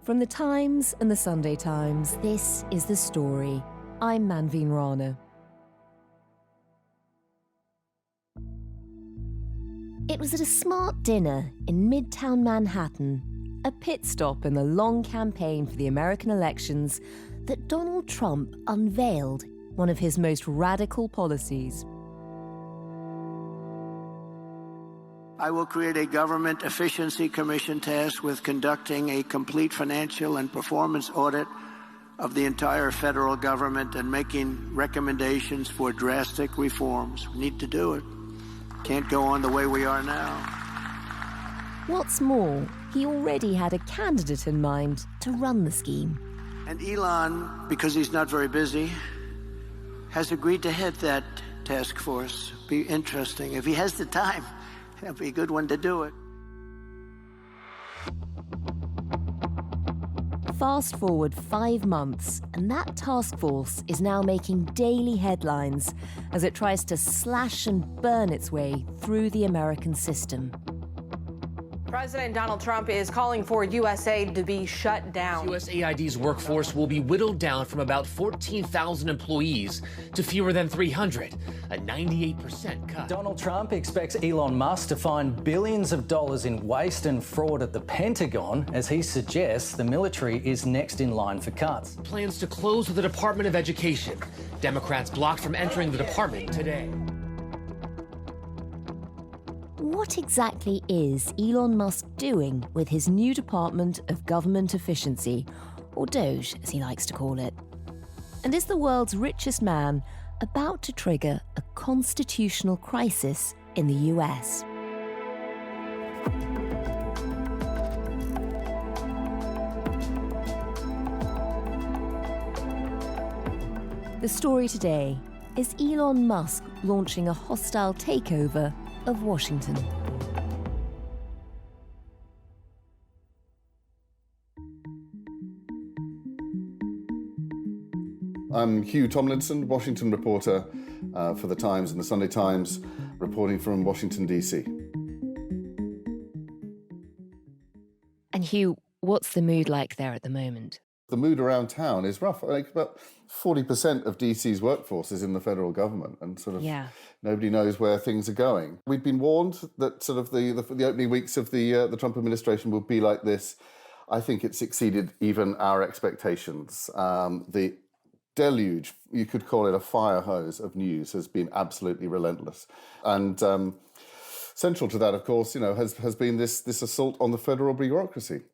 From the Times and the Sunday Times, this is The Story. I'm Manveen Rana. It was at a smart dinner in Midtown Manhattan, a pit stop in the long campaign for the American elections, that Donald Trump unveiled one of his most radical policies. I will create a government efficiency commission tasked with conducting a complete financial and performance audit of the entire federal government and making recommendations for drastic reforms. We need to do it. Can't go on the way we are now. What's more, he already had a candidate in mind to run the scheme. And Elon, because he's not very busy, has agreed to head that task force. Be interesting. If he has the time, that'd be a good one to do it. Fast forward 5 months, and that task force is now making daily headlines as it tries to slash and burn its way through the American system. President Donald Trump is calling for USAID to be shut down. USAID's workforce will be whittled down from about 14,000 employees to fewer than 300, a 98% cut. Donald Trump expects Elon Musk to find billions of dollars in waste and fraud at the Pentagon, as he suggests the military is next in line for cuts. Plans to close the Department of Education. Democrats blocked from entering the department today. What exactly is Elon Musk doing with his new Department of Government Efficiency, or DOGE as he likes to call it? And is the world's richest man about to trigger a constitutional crisis in the US? The story today is Elon Musk launching a hostile takeover of Washington. I'm Hugh Tomlinson, Washington reporter for The Times and the Sunday Times, reporting from Washington, D.C. And Hugh, what's the mood like there at the moment? The mood around town is rough. Like about 40% of DC's workforce is in the federal government, and nobody knows where things are going. We've been warned that sort of the opening weeks of the Trump administration will be like this. I think it's exceeded even our expectations. The deluge, you could call it a fire hose of news, has been absolutely relentless. And central to that, of course, has been this assault on the federal bureaucracy.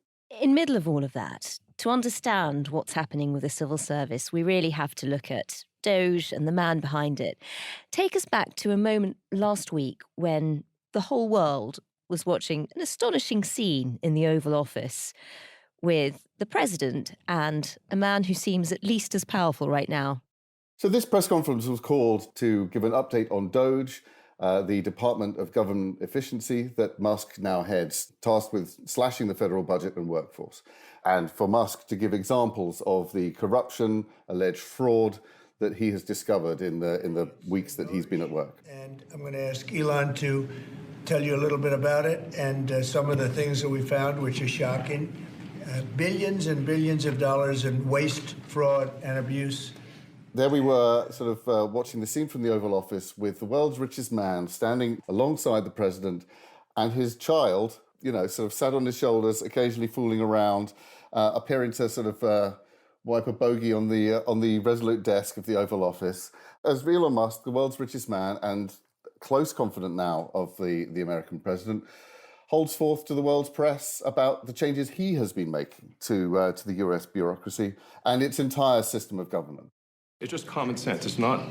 In middle of all of that, to understand what's happening with the civil service, we really have to look at DOGE and the man behind it. Take us back to a moment last week when the whole world was watching an astonishing scene in the Oval Office with the president and a man who seems at least as powerful right now. So this press conference was called to give an update on DOGE, the Department of Government Efficiency that Musk now heads, tasked with slashing the federal budget and workforce. And for Musk to give examples of the corruption, alleged fraud that he has discovered in the weeks that he's been at work. And I'm going to ask Elon to tell you a little bit about it and some of the things that we found, which are shocking. Billions and billions of dollars in waste, fraud, and abuse. There we were, sort of watching the scene from the Oval Office with the world's richest man standing alongside the president and his child, sort of sat on his shoulders, occasionally fooling around, appearing to sort of wipe a bogey on the resolute desk of the Oval Office. As Elon Musk, the world's richest man and close confidant now of the American president, holds forth to the world's press about the changes he has been making to the US bureaucracy and its entire system of government. It's just common sense. It's not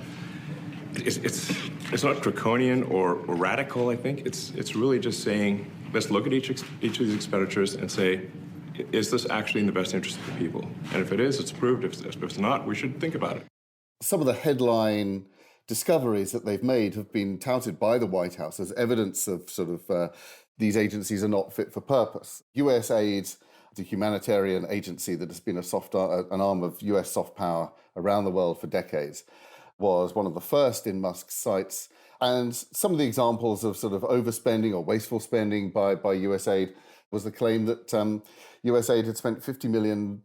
draconian or radical, I think. It's really just saying, let's look at each of these expenditures and say, is this actually in the best interest of the people? And if it is, it's approved. If it's not, we should think about it. Some of the headline discoveries that they've made have been touted by the White House as evidence of sort of these agencies are not fit for purpose. USAID, the humanitarian agency that has been an arm of US soft power around the world for decades, was one of the first in Musk's sights. And some of the examples of sort of overspending or wasteful spending by USAID was the claim that US aid had spent $50 million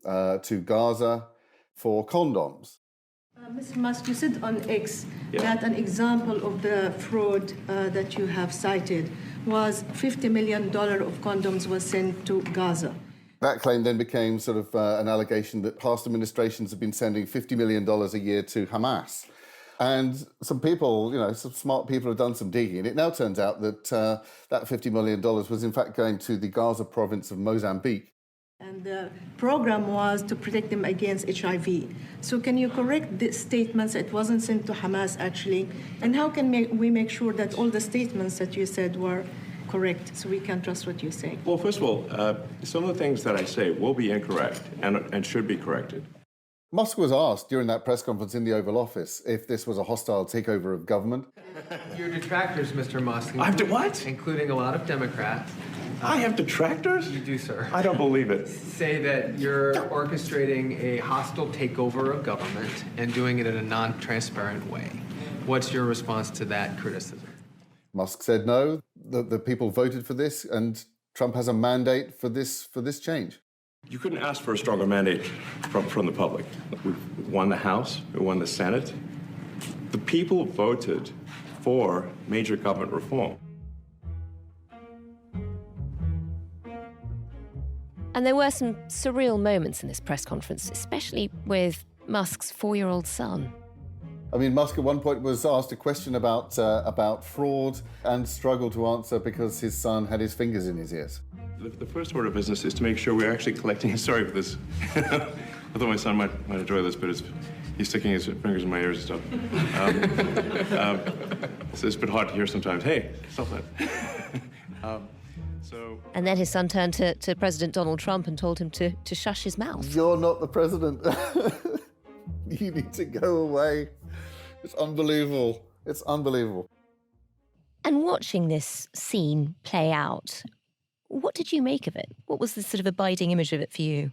to Gaza for condoms. Mr. Musk, you said on X that an example of the fraud that you have cited was $50 million of condoms was sent to Gaza. That claim then became sort of an allegation that past administrations have been sending $50 million a year to Hamas. And some people, some smart people have done some digging. And it now turns out that that $50 million was in fact going to the Gaza province of Mozambique. And the program was to protect them against HIV. So can you correct the statements? It wasn't sent to Hamas, actually. And how can we make sure that all the statements that you said were correct so we can trust what you say? Well, first of all, some of the things that I say will be incorrect and should be corrected. Musk was asked during that press conference in the Oval Office if this was a hostile takeover of government. Your detractors, Mr. Musk. I have to what? Including a lot of Democrats. I have detractors? You do, sir. I don't believe it. Say that you're orchestrating a hostile takeover of government and doing it in a non-transparent way. What's your response to that criticism? Musk said no, the people voted for this, and Trump has a mandate for this change. You couldn't ask for a stronger mandate from the public. We won the House, we won the Senate. The people voted for major government reform. And there were some surreal moments in this press conference, especially with Musk's 4-year-old son. I mean, Musk at one point was asked a question about fraud and struggled to answer because his son had his fingers in his ears. The first order of business is to make sure we're actually collecting. Sorry for this. I thought my son might enjoy this, but he's sticking his fingers in my ears and stuff. It's a bit hard to hear sometimes. Hey, stop that. And then his son turned to President Donald Trump and told him to shush his mouth. You're not the president. You need to go away. It's unbelievable. It's unbelievable. And watching this scene play out, what did you make of it? What was the sort of abiding image of it for you?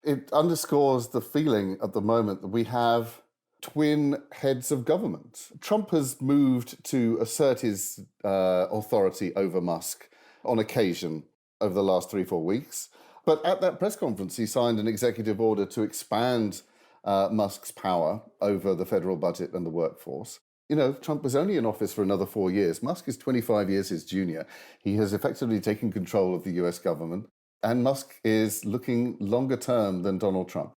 It underscores the feeling at the moment that we have twin heads of government. Trump has moved to assert his authority over Musk on occasion over the last 3-4 weeks. But at that press conference, he signed an executive order to expand Musk's power over the federal budget and the workforce. Trump was only in office for another 4 years. Musk is 25 years his junior. He has effectively taken control of the US government, and Musk is looking longer term than Donald Trump.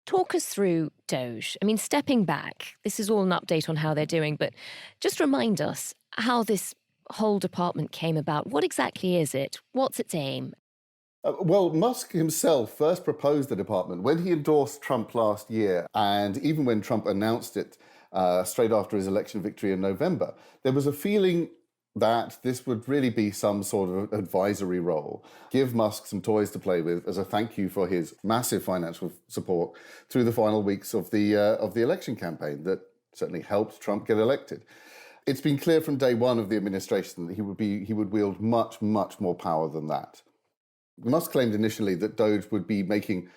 Talk us through DOGE. I mean, stepping back, this is all an update on how they're doing, but just remind us how this whole department came about. What exactly is it? What's its aim? Well, Musk himself first proposed the department when he endorsed Trump last year, and even when Trump announced it straight after his election victory in November, there was a feeling that this would really be some sort of advisory role, give Musk some toys to play with as a thank you for his massive financial support through the final weeks of the election campaign that certainly helped Trump get elected. It's been clear from day one of the administration that he would wield much, much more power than that. Musk claimed initially that DOGE would be making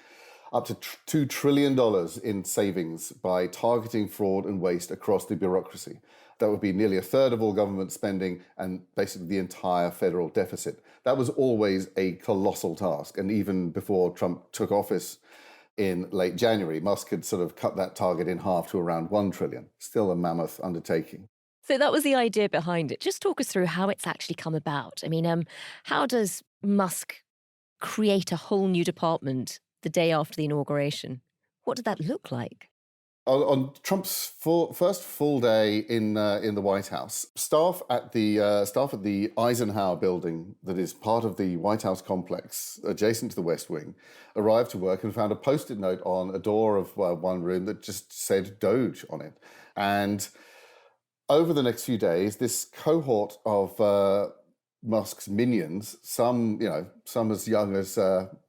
up to $2 trillion in savings by targeting fraud and waste across the bureaucracy. That would be nearly a third of all government spending and basically the entire federal deficit. That was always a colossal task. And even before Trump took office in late January, Musk had sort of cut that target in half to around $1 trillion. Still a mammoth undertaking. So that was the idea behind it. Just talk us through how it's actually come about. I mean, how does Musk create a whole new department the day after the inauguration? What did that look like? On Trump's first full day in the White House, staff at the Eisenhower building that is part of the White House complex adjacent to the West Wing arrived to work and found a Post-it note on a door of one room that just said DOGE on it. And over the next few days, this cohort of Musk's minions, some as young as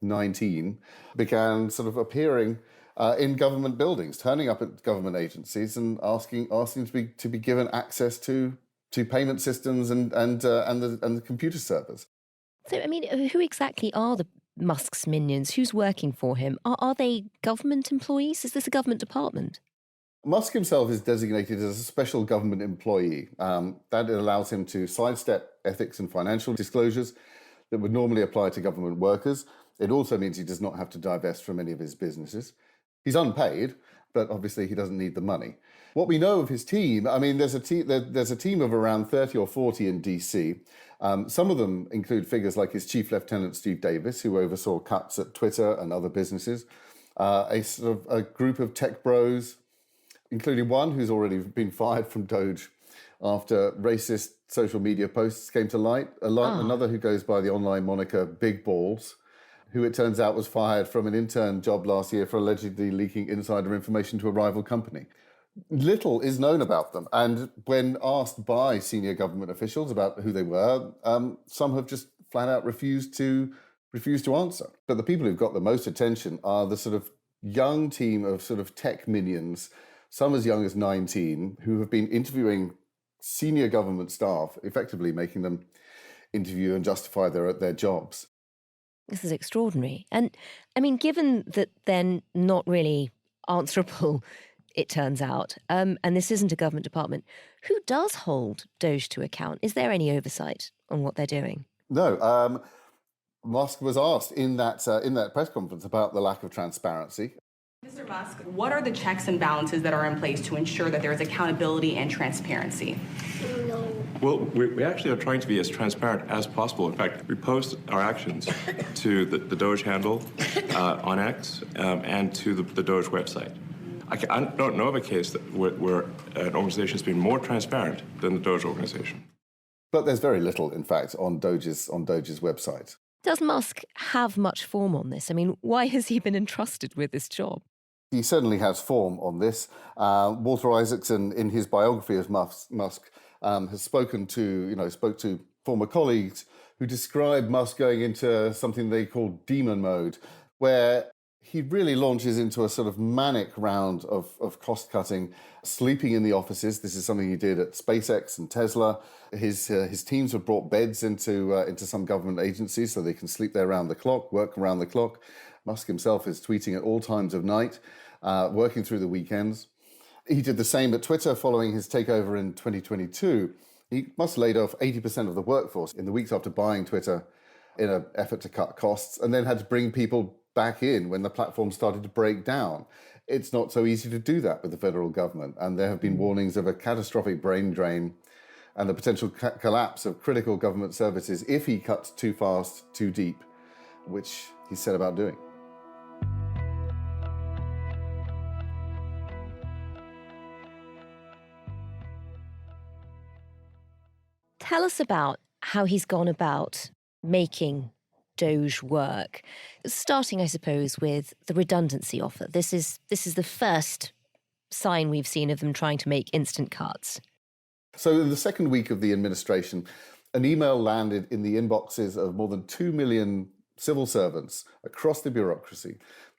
19, began sort of appearing in government buildings, turning up at government agencies and asking to be given access to payment systems and the computer servers. So, I mean, who exactly are the Musk's minions? Who's working for him? Are they government employees? Is this a government department? Musk himself is designated as a special government employee. That allows him to sidestep ethics and financial disclosures. that would normally apply to government workers. It also means he does not have to divest from any of his businesses. He's unpaid, but obviously he doesn't need the money. What we know of his team, I mean, there's a team of around 30 or 40 in DC. Some of them include figures like his Chief Lieutenant Steve Davis, who oversaw cuts at Twitter and other businesses, a group of tech bros, including one who's already been fired from DOGE after racist social media posts came to light. Another who goes by the online moniker Big Balls, who it turns out was fired from an intern job last year for allegedly leaking insider information to a rival company. Little is known about them, and when asked by senior government officials about who they were, some have just flat out refused to answer. But the people who've got the most attention are the sort of young team of sort of tech minions, some as young as 19, who have been interviewing senior government staff, effectively making them interview and justify their jobs. This is extraordinary. And I mean, given that they're not really answerable, it turns out, and this isn't a government department, who does hold DOGE to account? Is there any oversight on what they're doing? No. Musk was asked in that press conference about the lack of transparency. Mr. Musk, what are the checks and balances that are in place to ensure that there is accountability and transparency? Well, we actually are trying to be as transparent as possible. In fact, we post our actions to the DOGE handle on X and to the DOGE website. I don't know of a case where an organization has been more transparent than the DOGE organization. But there's very little, in fact, on DOGE's website. Does Musk have much form on this? I mean, why has he been entrusted with this job? He certainly has form on this. Walter Isaacson, in his biography of Musk, has spoke to former colleagues who described Musk going into something they call demon mode, where he really launches into a sort of manic round of cost-cutting, sleeping in the offices. This is something he did at SpaceX and Tesla. His teams have brought beds into some government agencies so they can sleep there around the clock, work around the clock. Musk himself is tweeting at all times of night, working through the weekends. He did the same at Twitter following his takeover in 2022. He must have laid off 80% of the workforce in the weeks after buying Twitter in an effort to cut costs, and then had to bring people back in when the platform started to break down. It's not so easy to do that with the federal government, and there have been warnings of a catastrophic brain drain and the potential collapse of critical government services if he cuts too fast, too deep, which he set about doing. Tell us about how he's gone about making DOGE work, starting, I suppose, with the redundancy offer. This is the first sign we've seen of them trying to make instant cuts. So in the second week of the administration, an email landed in the inboxes of more than 2 million civil servants across the bureaucracy.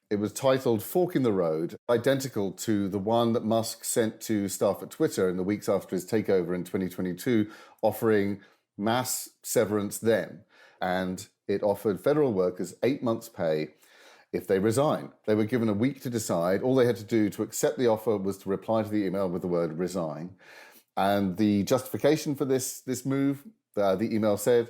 It was titled Fork in the Road, identical to the one that Musk sent to staff at Twitter in the weeks after his takeover in 2022, offering mass severance then. And it offered federal workers 8 months' pay if they resign. They were given a week to decide. All they had to do to accept the offer was to reply to the email with the word resign. And the justification for this move, the email said,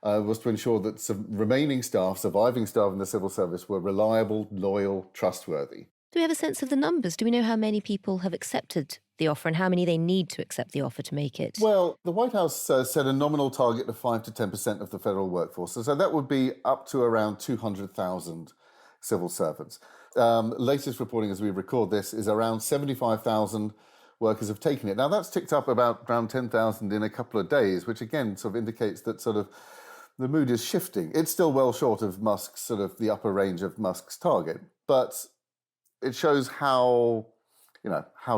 was to ensure that surviving staff in the civil service were reliable, loyal, trustworthy. Do we have a sense of the numbers? Do we know how many people have accepted the offer and how many they need to accept the offer to make it? Well, the White House set a nominal target of 5 to 10% of the federal workforce. So that would be up to around 200,000 civil servants. Latest reporting as we record this is around 75,000 workers have taken it. Now, that's ticked up about around 10,000 in a couple of days, which again sort of indicates that sort of the mood is shifting. It's still well short of Musk's sort of the upper range of Musk's target, but it shows how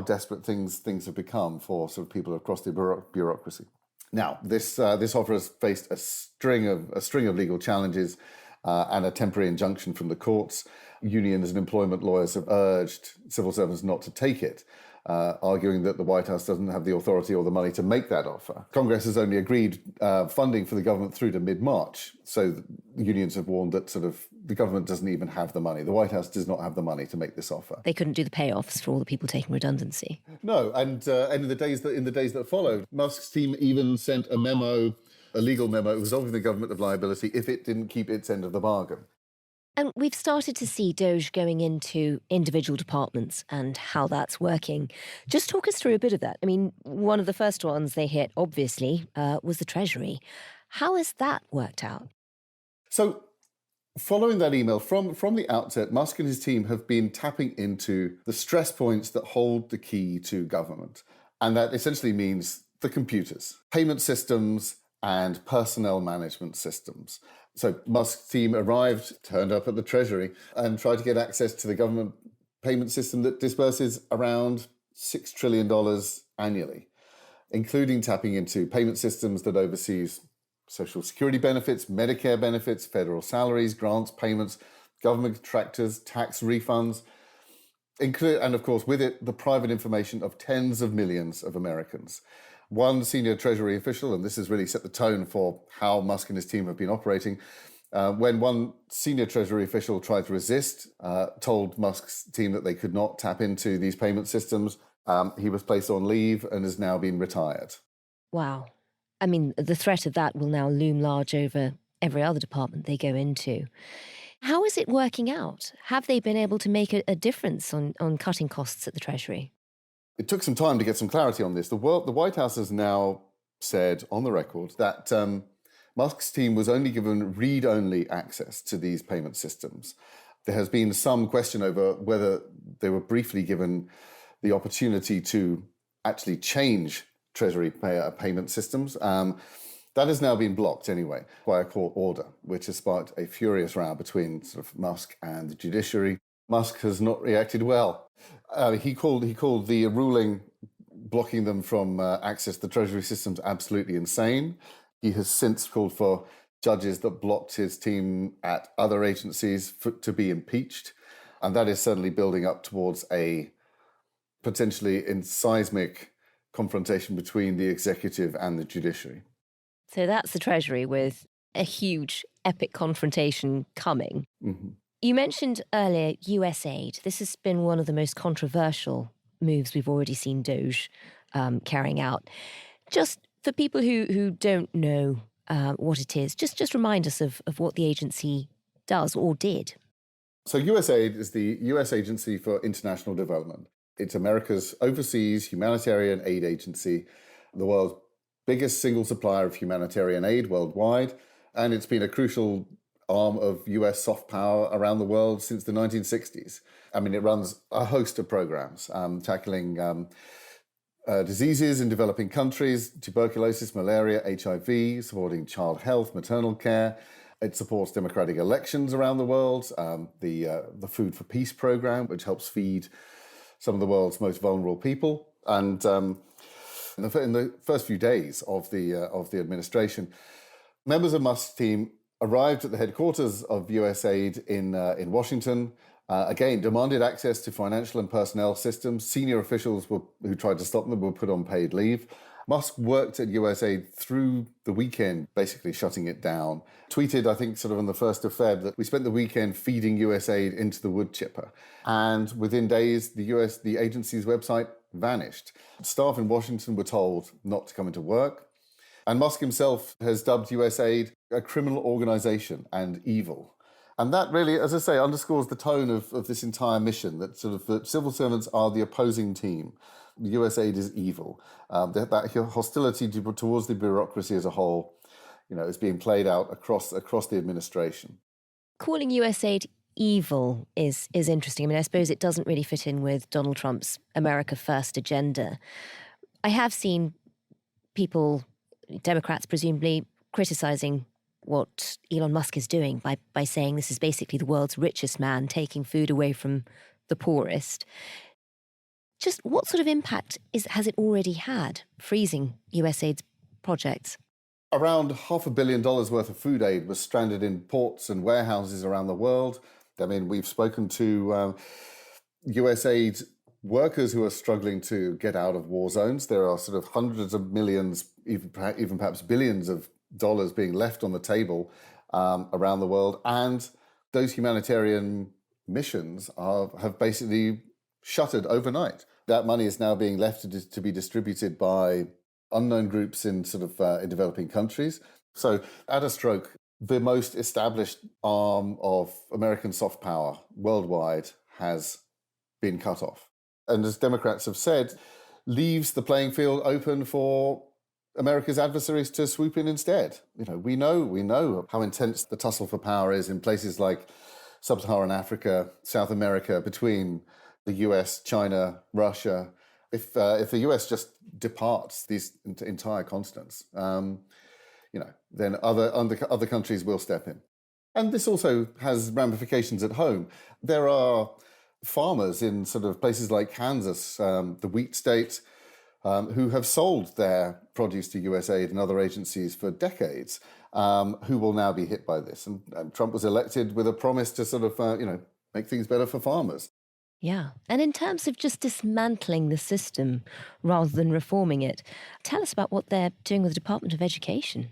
desperate things have become for sort of people across the bureaucracy. Now, this offer has faced a string of legal challenges and a temporary injunction from the courts. Unions and employment lawyers have urged civil servants not to take it, arguing that the White House doesn't have the authority or the money to make that offer. Congress has only agreed funding for the government through to mid-March, so the unions have warned that sort of the government doesn't even have the money. The White House does not have the money to make this offer. They couldn't do the payoffs for all the people taking redundancy. No, and in the days that followed, Musk's team even sent a memo a legal memo absolving the government of liability if it didn't keep its end of the bargain. And we've started to see DOGE going into individual departments and how that's working. Just talk us through a bit of that. I mean, one of the first ones they hit, obviously, was the Treasury. How has that worked out? So following that email, from the outset, Musk and his team have been tapping into the stress points that hold the key to government. And that essentially means the computers, payment systems, and personnel management systems. So Musk's team turned up at the Treasury and tried to get access to the government payment system that disperses around $6 trillion annually, including tapping into payment systems that oversees Social Security benefits, Medicare benefits, federal salaries, grants, payments, government contractors, tax refunds, and of course with it, the private information of tens of millions of Americans. One senior Treasury official, and this has really set the tone for how Musk and his team have been operating, when one senior Treasury official tried to resist, told Musk's team that they could not tap into these payment systems, he was placed on leave and has now been retired. Wow. I mean, the threat of that will now loom large over every other department they go into. How is it working out? Have they been able to make a difference on cutting costs at the Treasury? It took some time to get some clarity on this. The White House has now said on the record that Musk's team was only given read-only access to these payment systems. There has been some question over whether they were briefly given the opportunity to actually change Treasury payment systems. That has now been blocked anyway by a court order, which has sparked a furious row between sort of Musk and the judiciary. Musk has not reacted well. He called the ruling blocking them from access to the Treasury systems absolutely insane. He has since called for judges that blocked his team at other agencies to be impeached. And that is certainly building up towards a potentially seismic confrontation between the executive and the judiciary. So that's the Treasury with a huge, epic confrontation coming. Mm-hmm. You mentioned earlier US aid. This has been one of the most controversial moves we've already seen DOGE carrying out. Just for people who don't know what it is, just remind us of what the agency does or did. So USAID is the US Agency for International Development. It's America's overseas humanitarian aid agency, the world's biggest single supplier of humanitarian aid worldwide, and it's been a crucial arm of US soft power around the world since the 1960s. I mean, it runs a host of programs tackling diseases in developing countries, tuberculosis, malaria, HIV, supporting child health, maternal care. It supports democratic elections around the world, the Food for Peace program, which helps feed some of the world's most vulnerable people. And in the first few days of the administration, members of Musk's team arrived at the headquarters of USAID in Washington, again, demanded access to financial and personnel systems. Senior officials who tried to stop them were put on paid leave. Musk worked at USAID through the weekend, basically shutting it down. Tweeted, I think, sort of on the 1st of Feb, that we spent the weekend feeding USAID into the wood chipper. And within days, the agency's website vanished. Staff in Washington were told not to come into work. And Musk himself has dubbed USAID a criminal organization and evil. And that really, as I say, underscores the tone of this entire mission, that civil servants are the opposing team. USAID is evil. That hostility towards the bureaucracy as a whole, is being played out across the administration. Calling USAID evil is interesting. I mean, I suppose it doesn't really fit in with Donald Trump's America First agenda. I have seen people, Democrats presumably, criticizing what Elon Musk is doing by saying this is basically the world's richest man taking food away from the poorest. Just what sort of impact has it already had, freezing USAID's projects? Around $500 million worth of food aid was stranded in ports and warehouses around the world. I mean, we've spoken to USAID workers who are struggling to get out of war zones. There are sort of hundreds of millions, even perhaps billions of dollars being left on the table around the world. And those humanitarian missions have basically shuttered overnight. That money is now being left to be distributed by unknown groups in in developing countries. So at a stroke, the most established arm of American soft power worldwide has been cut off. And as Democrats have said, leaves the playing field open for America's adversaries to swoop in instead. We know how intense the tussle for power is in places like Sub-Saharan Africa, South America, between the US, China, Russia. If the US just departs these entire continents, then other countries will step in. And this also has ramifications at home. There are farmers in sort of places like Kansas, the wheat state, who have sold their produce to USAID and other agencies for decades, who will now be hit by this. And Trump was elected with a promise to sort of, make things better for farmers. Yeah. And in terms of just dismantling the system rather than reforming it, tell us about what they're doing with the Department of Education.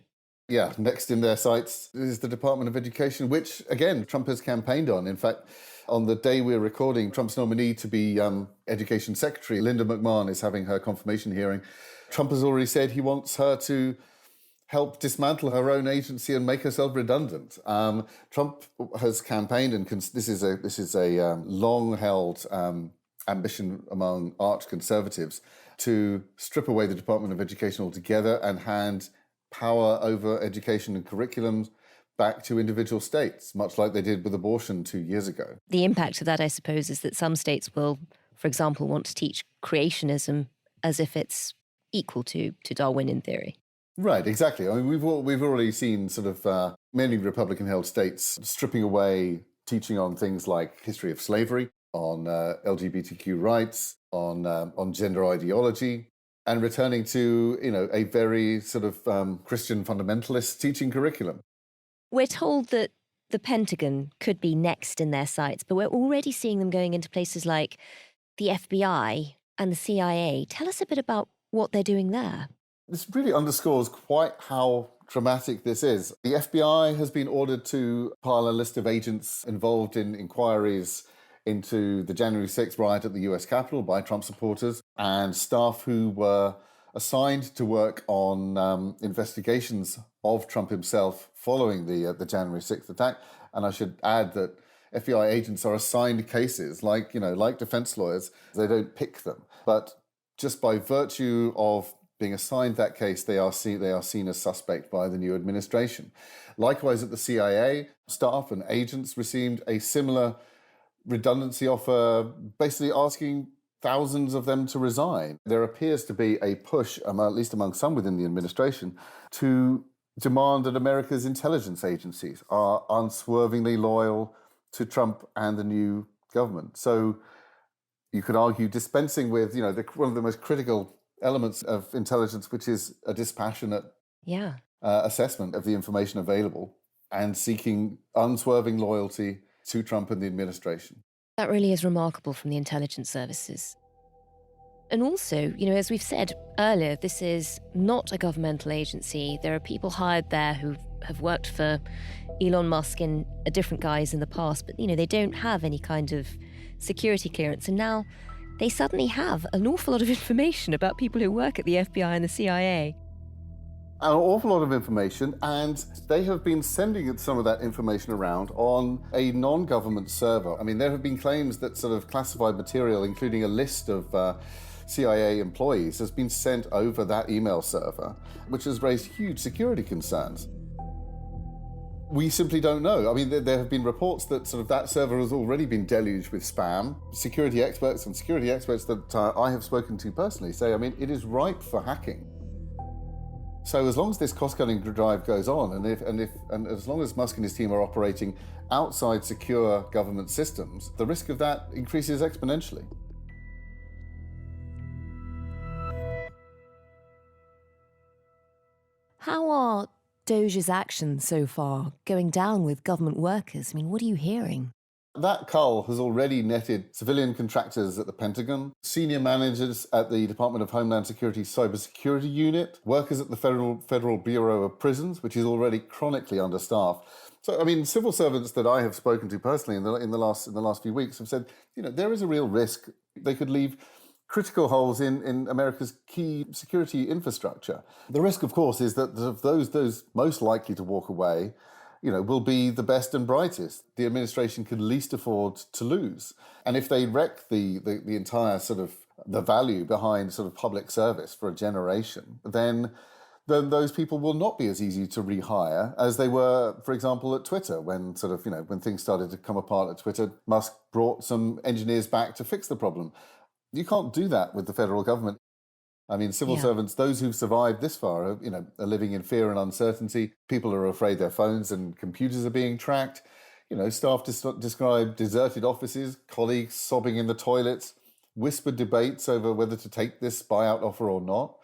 Yeah, next in their sights is the Department of Education, which, again, Trump has campaigned on. In fact, on the day we're recording, Trump's nominee to be Education Secretary, Linda McMahon, is having her confirmation hearing. Trump has already said he wants her to help dismantle her own agency and make herself redundant. Trump has campaigned, and this is a long-held ambition among arch conservatives to strip away the Department of Education altogether and hand power over education and curriculum back to individual states, much like they did with abortion 2 years ago. The impact of that, I suppose, is that some states will, for example, want to teach creationism as if it's equal to Darwinian theory. Right, exactly. I mean, we've already seen sort of many Republican-held states stripping away teaching on things like history of slavery, on LGBTQ rights, on gender ideology, and returning to, a very sort of Christian fundamentalist teaching curriculum. We're told that the Pentagon could be next in their sights, but we're already seeing them going into places like the FBI and the CIA. Tell us a bit about what they're doing there. This really underscores quite how dramatic this is. The FBI has been ordered to pile a list of agents involved in inquiries into the January 6th riot at the US Capitol by Trump supporters and staff who were assigned to work on investigations of Trump himself following the January 6th attack. And I should add that FBI agents are assigned cases like defense lawyers. They don't pick them. But just by virtue of being assigned that case, they are seen as suspect by the new administration. Likewise, at the CIA, staff and agents received a similar redundancy offer, basically asking thousands of them to resign. There appears to be a push, at least among some within the administration, to demand that America's intelligence agencies are unswervingly loyal to Trump and the new government. So you could argue dispensing with, one of the most critical elements of intelligence, which is a dispassionate assessment of the information available and seeking unswerving loyalty to Trump and the administration. That really is remarkable from the intelligence services. And also, as we've said earlier, this is not a governmental agency. There are people hired there who have worked for Elon Musk in a different guise in the past, but, they don't have any kind of security clearance. And now they suddenly have an awful lot of information about people who work at the FBI and the CIA. An awful lot of information, and they have been sending some of that information around on a non-government server. I mean, there have been claims that sort of classified material, including a list of CIA employees, has been sent over that email server, which has raised huge security concerns. We simply don't know. I mean, there have been reports that sort of that server has already been deluged with spam. Security experts that I have spoken to personally say, it is ripe for hacking. So as long as this cost-cutting drive goes on, and as long as Musk and his team are operating outside secure government systems, the risk of that increases exponentially. How are DOGE's actions so far going down with government workers? What are you hearing? That cull has already netted civilian contractors at the Pentagon, senior managers at the Department of Homeland Security's Cybersecurity Unit, workers at the Federal Bureau of Prisons, which is already chronically understaffed. So, civil servants that I have spoken to personally in the last few weeks have said, there is a real risk they could leave critical holes in America's key security infrastructure. The risk, of course, is that of those most likely to walk away, will be the best and brightest. The administration can least afford to lose. And if they wreck the entire sort of the value behind sort of public service for a generation, then those people will not be as easy to rehire as they were, for example, at Twitter, when when things started to come apart at Twitter. Musk brought some engineers back to fix the problem. You can't do that with the federal government. I mean, civil servants, those who've survived this far, are living in fear and uncertainty. People are afraid their phones and computers are being tracked. Staff describe deserted offices, colleagues sobbing in the toilets, whispered debates over whether to take this buyout offer or not.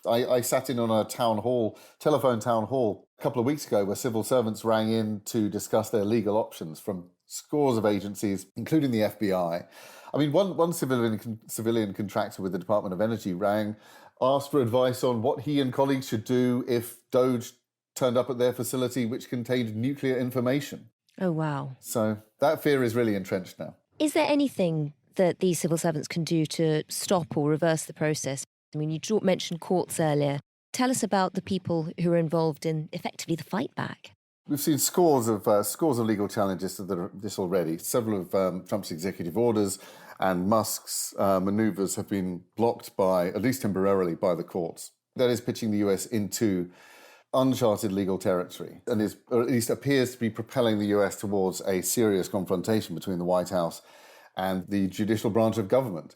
I sat in on a telephone town hall a couple of weeks ago where civil servants rang in to discuss their legal options from scores of agencies, including the FBI. I mean, one civilian contractor with the Department of Energy asked for advice on what he and colleagues should do if DOGE turned up at their facility which contained nuclear information. Oh, wow. So that fear is really entrenched now. Is there anything that these civil servants can do to stop or reverse the process? I mean, you mentioned courts earlier. Tell us about the people who are involved in effectively the fight back. We've seen scores of legal challenges to this already. Several of Trump's executive orders and Musk's manoeuvres have been blocked at least temporarily, by the courts. That is pitching the US into uncharted legal territory, and or at least appears to be propelling the US towards a serious confrontation between the White House and the judicial branch of government.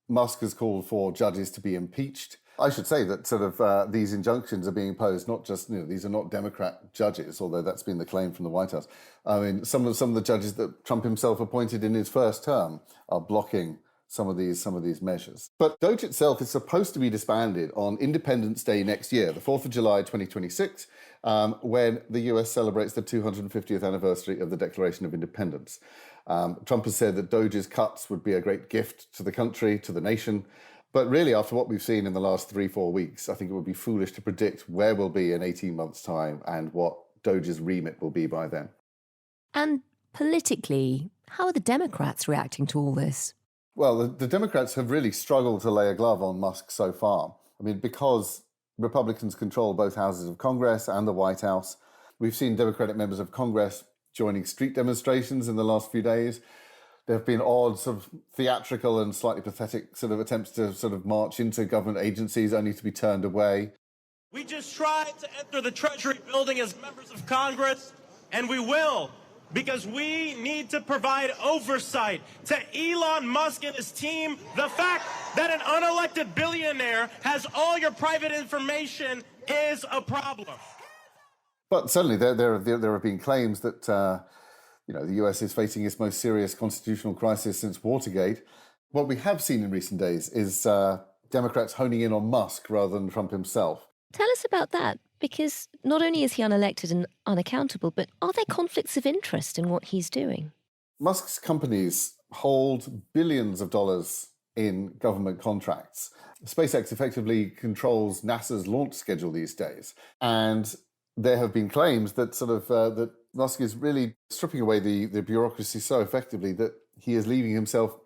Musk has called for judges to be impeached. I should say that these injunctions are being imposed not just, these are not Democrat judges, although that's been the claim from the White House. I mean, some of the judges that Trump himself appointed in his first term are blocking some of these measures. But DOGE itself is supposed to be disbanded on Independence Day next year, the 4th of July, 2026, when the US celebrates the 250th anniversary of the Declaration of Independence. Trump has said that DOGE's cuts would be a great gift to the country, to the nation. But really, after what we've seen in the last 3-4 weeks, I think it would be foolish to predict where we'll be in 18 months' time and what DOGE's remit will be by then. And politically, how are the Democrats reacting to all this? Well, the Democrats have really struggled to lay a glove on Musk so far. I mean, because Republicans control both houses of Congress and the White House, we've seen Democratic members of Congress joining street demonstrations in the last few days. There have been odd, sort of theatrical and slightly pathetic sort of attempts to sort of march into government agencies only to be turned away. We just tried to enter the Treasury building as members of Congress, and we will, because we need to provide oversight to Elon Musk and his team. The fact that an unelected billionaire has all your private information is a problem. But certainly there have been claims that the US is facing its most serious constitutional crisis since Watergate. What we have seen in recent days is Democrats honing in on Musk rather than Trump himself. Tell us about that, because not only is he unelected and unaccountable, but are there conflicts of interest in what he's doing? Musk's companies hold billions of dollars in government contracts. SpaceX effectively controls NASA's launch schedule these days. And there have been claims that that Musk is really stripping away the bureaucracy so effectively that he is leaving himself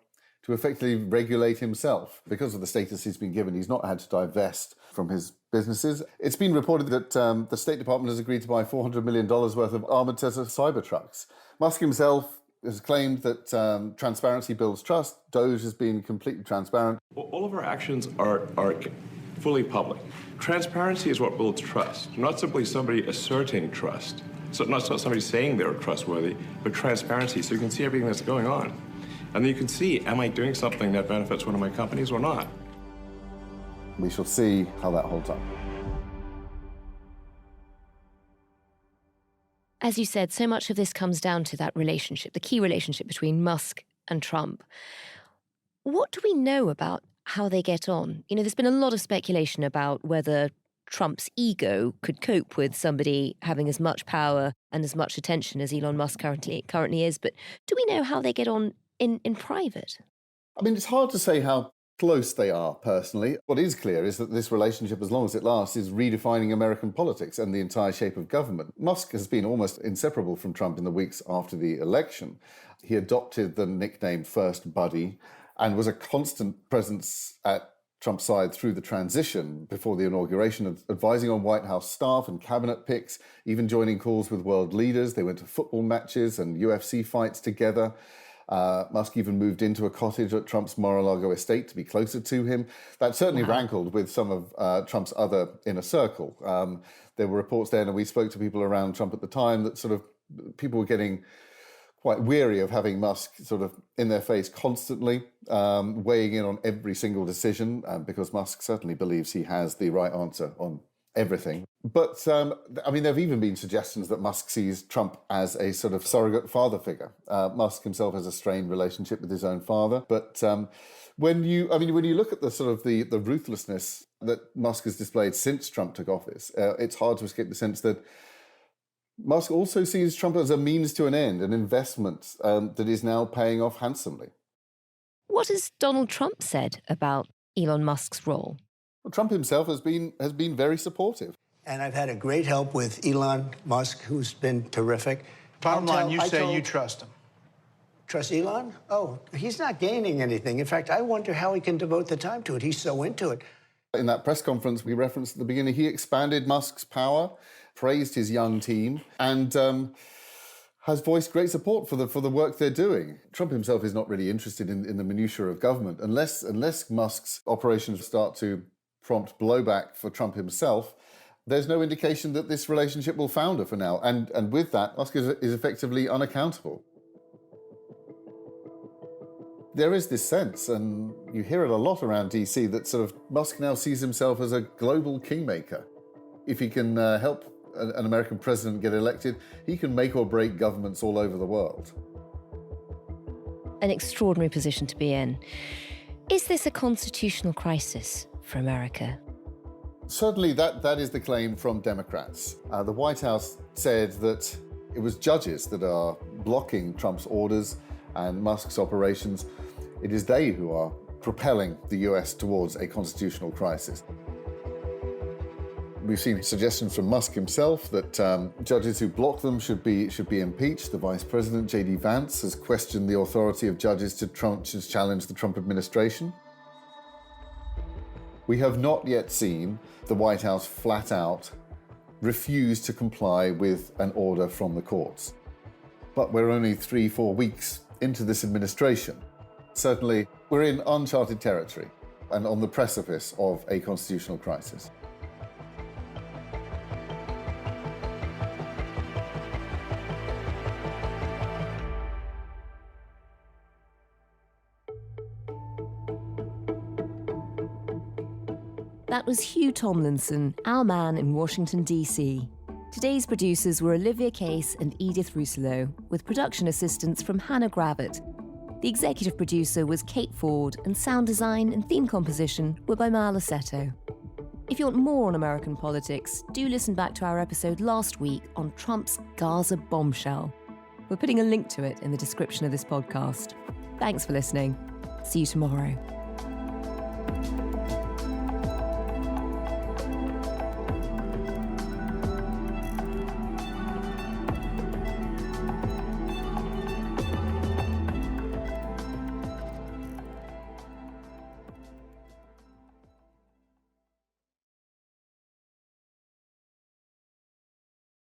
to effectively regulate himself. Because of the status he's been given, he's not had to divest from his businesses. It's been reported that the State Department has agreed to buy $400 million worth of armored Tesla Cybertrucks. Musk himself has claimed that transparency builds trust. DOGE has been completely transparent. All of our actions are fully public. Transparency is what builds trust, not simply somebody asserting trust. So not somebody saying they're trustworthy, but transparency, so you can see everything that's going on. And then you can see, am I doing something that benefits one of my companies or not? We shall see how that holds up. As you said, so much of this comes down to that relationship, the key relationship between Musk and Trump. What do we know about how they get on? There's been a lot of speculation about whether Trump's ego could cope with somebody having as much power and as much attention as Elon Musk currently is. But do we know how they get on in private? I mean, it's hard to say how close they are personally. What is clear is that this relationship, as long as it lasts, is redefining American politics and the entire shape of government. Musk has been almost inseparable from Trump in the weeks after the election. He adopted the nickname First Buddy. and was a constant presence at Trump's side through the transition before the inauguration, advising on White House staff and cabinet picks, even joining calls with world leaders. They went to football matches and UFC fights together. Musk even moved into a cottage at Trump's Mar-a-Lago estate to be closer to him. That certainly rankled with some of Trump's other inner circle. There were reports then, and we spoke to people around Trump at the time, that sort of people were getting quite weary of having Musk sort of in their face constantly, weighing in on every single decision, because Musk certainly believes he has the right answer on everything. But, I mean, there have even been suggestions that Musk sees Trump as a sort of surrogate father figure. Musk himself has a strained relationship with his own father. But when you look at the sort of the ruthlessness that Musk has displayed since Trump took office, it's hard to escape the sense that Musk also sees Trump as a means to an end, an investment that is now paying off handsomely. What has Donald Trump said about Elon Musk's role? Well, Trump himself has been very supportive. And I've had a great help with Elon Musk, who's been terrific. Bottom line, you say you trust him. Trust Elon? Oh, he's not gaining anything. In fact, I wonder how he can devote the time to it. He's so into it. In that press conference we referenced at the beginning, he expanded Musk's power, praised his young team, and has voiced great support for the work they're doing. Trump himself is not really interested in the minutiae of government. Unless Musk's operations start to prompt blowback for Trump himself, there's no indication that this relationship will founder for now. And with that, Musk is effectively unaccountable. There is this sense, and you hear it a lot around DC, that sort of Musk now sees himself as a global kingmaker. If he can help an American president get elected, he can make or break governments all over the world. An extraordinary position to be in. Is this a constitutional crisis for America? Certainly that is the claim from Democrats. The White House said that it was judges that are blocking Trump's orders and Musk's operations. It is they who are propelling the US towards a constitutional crisis. We've seen suggestions from Musk himself that judges who block them should be impeached. The Vice President, J.D. Vance, has questioned the authority of judges to challenge the Trump administration. We have not yet seen the White House flat out refuse to comply with an order from the courts. But we're only 3-4 weeks into this administration. Certainly, we're in uncharted territory and on the precipice of a constitutional crisis. That was Hugh Tomlinson, our man in Washington, D.C. Today's producers were Olivia Case and Edith Rousselot, with production assistance from Hannah Gravett. The executive producer was Kate Ford, and sound design and theme composition were by Marla Seto. If you want more on American politics, do listen back to our episode last week on Trump's Gaza bombshell. We're putting a link to it in the description of this podcast. Thanks for listening. See you tomorrow.